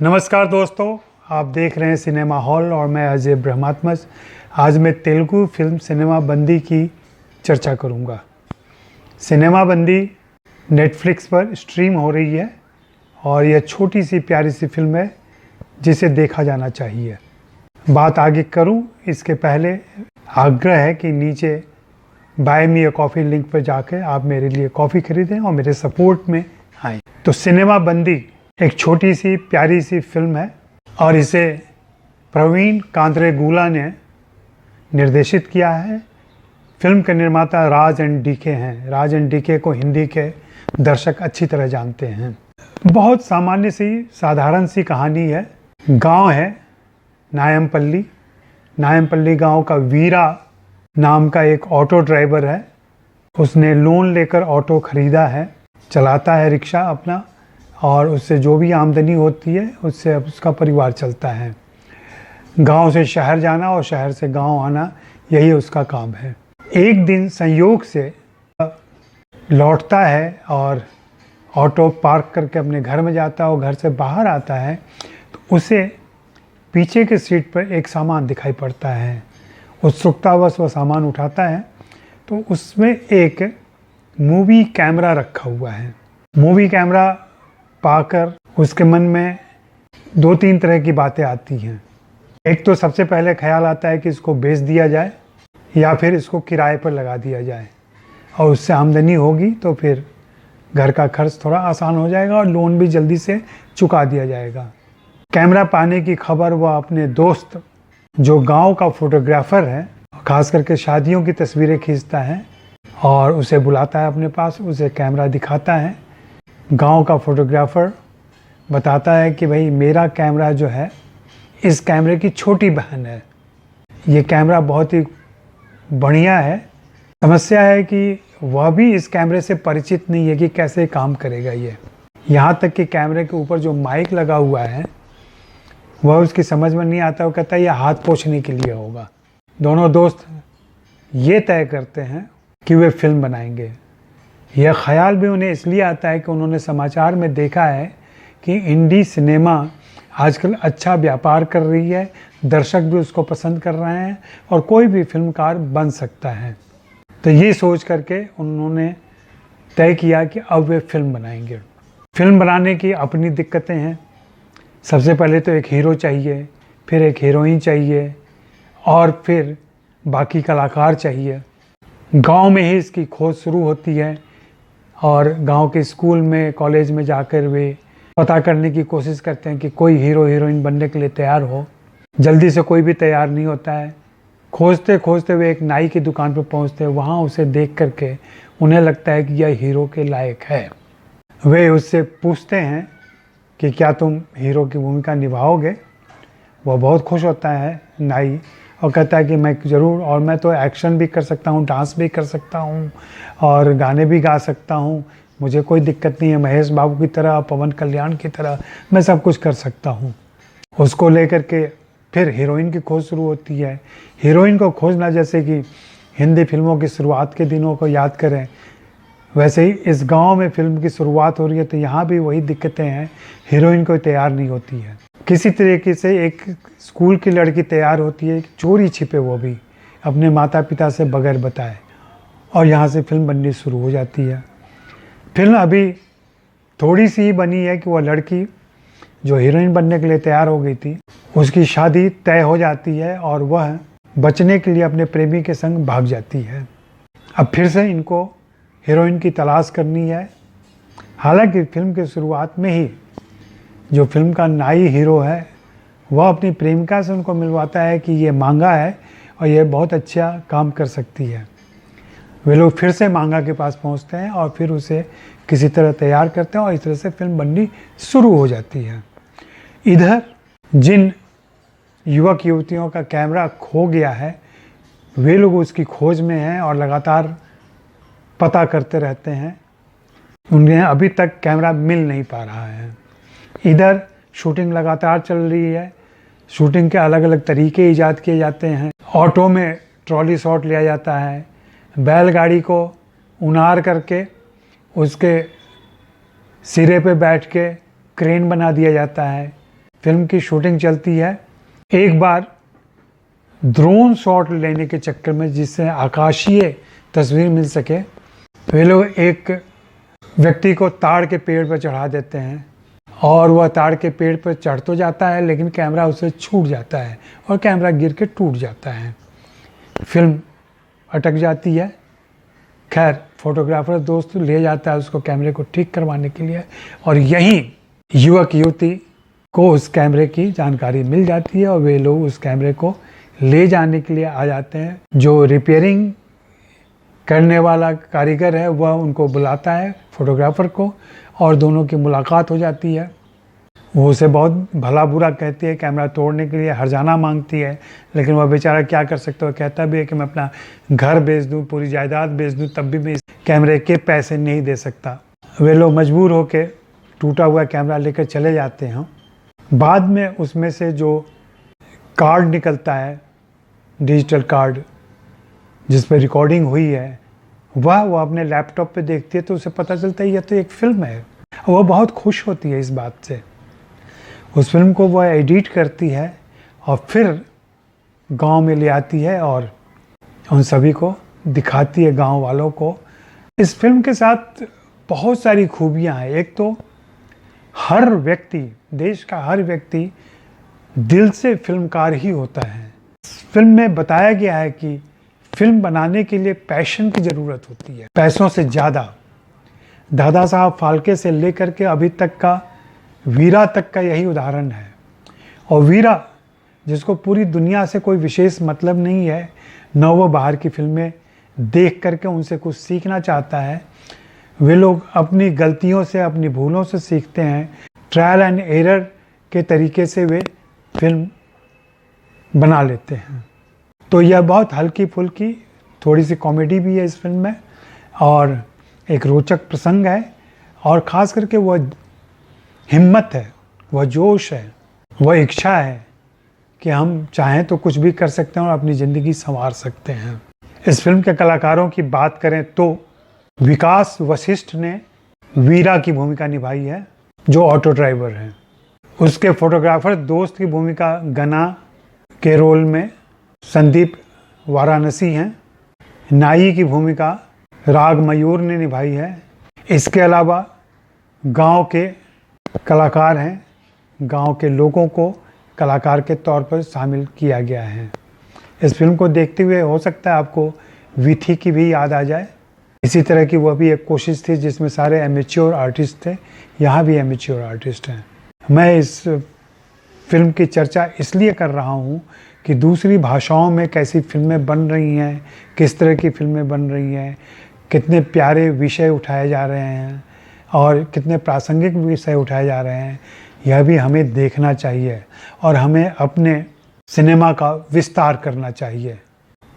नमस्कार दोस्तों, आप देख रहे हैं सिनेमा हॉल और मैं अजय ब्रह्मात्मज। आज मैं तेलुगु फिल्म सिनेमा बंदी की चर्चा करूंगा। सिनेमा बंदी नेटफ्लिक्स पर स्ट्रीम हो रही है और यह छोटी सी प्यारी सी फिल्म है जिसे देखा जाना चाहिए। बात आगे करूं इसके पहले आग्रह है कि नीचे buy me a coffee link पर जाकर आप मेरे लिए कॉफ़ी खरीदें और मेरे सपोर्ट में आएँ। तो सिनेमा बंदी एक छोटी सी प्यारी सी फिल्म है और इसे प्रवीण कांद्रेगुला ने निर्देशित किया है। फिल्म के निर्माता राज एंड डीके हैं। राज एंड डीके को हिंदी के दर्शक अच्छी तरह जानते हैं। बहुत सामान्य सी साधारण सी कहानी है। गांव है नायमपल्ली। नायमपल्ली गांव का वीरा नाम का एक ऑटो ड्राइवर है। उसने लोन लेकर ऑटो खरीदा है, चलाता है रिक्शा अपना और उससे जो भी आमदनी होती है उससे उसका परिवार चलता है। गांव से शहर जाना और शहर से गांव आना, यही उसका काम है। एक दिन संयोग से लौटता है और ऑटो पार्क करके अपने घर में जाता है और घर से बाहर आता है तो उसे पीछे के सीट पर एक सामान दिखाई पड़ता है। उत्सुकतावश वह सामान उठाता है तो उसमें एक मूवी कैमरा रखा हुआ है। मूवी कैमरा पाकर उसके मन में दो तीन तरह की बातें आती हैं। एक तो सबसे पहले ख्याल आता है कि इसको बेच दिया जाए या फिर इसको किराए पर लगा दिया जाए और उससे आमदनी होगी तो फिर घर का खर्च थोड़ा आसान हो जाएगा और लोन भी जल्दी से चुका दिया जाएगा। कैमरा पाने की खबर वह अपने दोस्त जो गांव का फोटोग्राफर है, खास करके शादियों की तस्वीरें खींचता है, और उसे बुलाता है अपने पास। उसे कैमरा दिखाता है। गांव का फोटोग्राफर बताता है कि भाई मेरा कैमरा जो है इस कैमरे की छोटी बहन है। ये कैमरा बहुत ही बढ़िया है। समस्या है कि वह भी इस कैमरे से परिचित नहीं है कि कैसे काम करेगा ये। यहाँ तक कि कैमरे के ऊपर जो माइक लगा हुआ है वह उसकी समझ में नहीं आता। वो कहता है यह हाथ पोंछने के लिए होगा। दोनों दोस्त ये तय करते हैं कि वे फिल्म बनाएंगे। यह ख्याल भी उन्हें इसलिए आता है कि उन्होंने समाचार में देखा है कि इंडी सिनेमा आजकल अच्छा व्यापार कर रही है, दर्शक भी उसको पसंद कर रहे हैं और कोई भी फिल्मकार बन सकता है। तो ये सोच करके उन्होंने तय किया कि अब वे फिल्म बनाएंगे। फिल्म बनाने की अपनी दिक्कतें हैं। सबसे पहले तो एक हीरो चाहिए, फिर एक हीरोइन चाहिए और फिर बाकी कलाकार चाहिए। गांव में ही इसकी खोज शुरू होती है और गांव के स्कूल में, कॉलेज में जाकर वे पता करने की कोशिश करते हैं कि कोई हीरो हीरोइन बनने के लिए तैयार हो। जल्दी से कोई भी तैयार नहीं होता है। खोजते खोजते वे एक नाई की दुकान पर पहुंचते हैं। वहां उसे देख करके उन्हें लगता है कि यह हीरो के लायक है। वे उससे पूछते हैं कि क्या तुम हीरो की भूमिका निभाओगे। वह बहुत खुश होता है नाई और कहता है कि मैं ज़रूर, और मैं तो एक्शन भी कर सकता हूँ, डांस भी कर सकता हूँ और गाने भी गा सकता हूँ। मुझे कोई दिक्कत नहीं है। महेश बाबू की तरह, पवन कल्याण की तरह मैं सब कुछ कर सकता हूँ। उसको लेकर के फिर हीरोइन की खोज शुरू होती है। हीरोइन को खोजना, जैसे कि हिंदी फिल्मों की शुरुआत के दिनों को याद करें, वैसे ही इस गांव में फिल्म की शुरुआत हो रही है तो यहाँ भी वही दिक्कतें हैं। हीरोइन कोई तैयार नहीं होती है। किसी तरीके से एक स्कूल की लड़की तैयार होती है, चोरी छिपे, वो भी अपने माता पिता से बगैर बताए, और यहाँ से फिल्म बननी शुरू हो जाती है। फिल्म अभी थोड़ी सी ही बनी है कि वह लड़की जो हीरोइन बनने के लिए तैयार हो गई थी, उसकी शादी तय हो जाती है और वह बचने के लिए अपने प्रेमी के संग भाग जाती है। अब फिर से इनको हीरोइन की तलाश करनी है। हालांकि फिल्म की शुरुआत में ही जो फिल्म का नाई हीरो है वह अपनी प्रेमिका से उनको मिलवाता है कि ये मांगा है और ये बहुत अच्छा काम कर सकती है। वे लोग फिर से मांगा के पास पहुंचते हैं और फिर उसे किसी तरह तैयार करते हैं और इस तरह से फिल्म बननी शुरू हो जाती है। इधर जिन युवक युवतियों का कैमरा खो गया है वे लोग उसकी खोज में हैं और लगातार पता करते रहते हैं। उन्हें अभी तक कैमरा मिल नहीं पा रहा है। इधर शूटिंग लगातार चल रही है। शूटिंग के अलग अलग तरीके ईजाद किए जाते हैं। ऑटो में ट्रॉली शॉट लिया जाता है। बैलगाड़ी को उनार करके उसके सिरे पे बैठ के क्रेन बना दिया जाता है। फिल्म की शूटिंग चलती है। एक बार ड्रोन शॉट लेने के चक्कर में, जिससे आकाशीय तस्वीर मिल सके, वे लोग एक व्यक्ति को ताड़ के पेड़ पर चढ़ा देते हैं और वह ताड़ के पेड़ पर चढ़ तो जाता है, लेकिन कैमरा उसे छूट जाता है और कैमरा गिर के टूट जाता है। फिल्म अटक जाती है। खैर, फोटोग्राफर दोस्त ले जाता है उसको कैमरे को ठीक करवाने के लिए, और यहीं युवक युवती को उस कैमरे की जानकारी मिल जाती है और वे लोग उस कैमरे को ले जाने के लिए आ जाते हैं। जो रिपेयरिंग करने वाला कारीगर है वह उनको बुलाता है, फोटोग्राफर को, और दोनों की मुलाकात हो जाती है। वो उसे बहुत भला बुरा कहती है, कैमरा तोड़ने के लिए हर्जाना मांगती है, लेकिन वह बेचारा क्या कर सकता है। कहता भी है कि मैं अपना घर बेच दूं, पूरी जायदाद बेच दूं, तब भी मैं इस कैमरे के पैसे नहीं दे सकता। वे लोग मजबूर होकर टूटा हुआ कैमरा लेकर चले जाते हैं। बाद में उसमें से जो कार्ड निकलता है, डिजिटल कार्ड जिस पर रिकॉर्डिंग हुई है, वह अपने लैपटॉप पे देखती है तो उसे पता चलता है यह तो एक फ़िल्म है। वह बहुत खुश होती है इस बात से। उस फिल्म को वह एडिट करती है और फिर गांव में ले आती है और उन सभी को दिखाती है, गांव वालों को। इस फिल्म के साथ बहुत सारी खूबियां हैं। एक तो हर व्यक्ति, देश का हर व्यक्ति दिल से फिल्मकार ही होता है। फिल्म में बताया गया है कि फिल्म बनाने के लिए पैशन की ज़रूरत होती है, पैसों से ज़्यादा। दादा साहब फाल्के से लेकर के अभी तक का वीरा तक का यही उदाहरण है। और वीरा, जिसको पूरी दुनिया से कोई विशेष मतलब नहीं है, न वो बाहर की फिल्में देख करके उनसे कुछ सीखना चाहता है, वे लोग अपनी गलतियों से, अपनी भूलों से सीखते हैं। ट्रायल एंड एरर के तरीके से वे फिल्म बना लेते हैं। तो यह बहुत हल्की फुल्की, थोड़ी सी कॉमेडी भी है इस फिल्म में, और एक रोचक प्रसंग है, और ख़ास करके वह हिम्मत है, वह जोश है, वह इच्छा है कि हम चाहें तो कुछ भी कर सकते हैं और अपनी ज़िंदगी संवार सकते हैं। इस फिल्म के कलाकारों की बात करें तो विकास वशिष्ठ ने वीरा की भूमिका निभाई है, जो ऑटो ड्राइवर है। उसके फोटोग्राफर दोस्त की भूमिका गना के रोल में संदीप वाराणसी हैं। नाई की भूमिका राग मयूर ने निभाई है। इसके अलावा गांव के कलाकार हैं, गांव के लोगों को कलाकार के तौर पर शामिल किया गया है। इस फिल्म को देखते हुए हो सकता है आपको विथी की भी याद आ जाए। इसी तरह की वह भी एक कोशिश थी जिसमें सारे एमेच्योर आर्टिस्ट थे, यहाँ भी एमेच्योर आर्टिस्ट हैं। मैं इस फिल्म की चर्चा इसलिए कर रहा हूँ कि दूसरी भाषाओं में कैसी फिल्में बन रही हैं, किस तरह की फिल्में बन रही हैं, कितने प्यारे विषय उठाए जा रहे हैं और कितने प्रासंगिक विषय उठाए जा रहे हैं, यह भी हमें देखना चाहिए और हमें अपने सिनेमा का विस्तार करना चाहिए।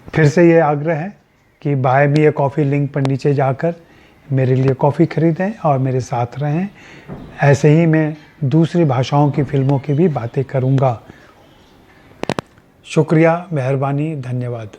फिर से ये आग्रह है कि buy me a coffee link पर नीचे जाकर मेरे लिए कॉफ़ी ख़रीदें और मेरे साथ रहें। ऐसे ही मैं दूसरी भाषाओं की फिल्मों की भी बातें करूँगा। शुक्रिया, मेहरबानी, धन्यवाद।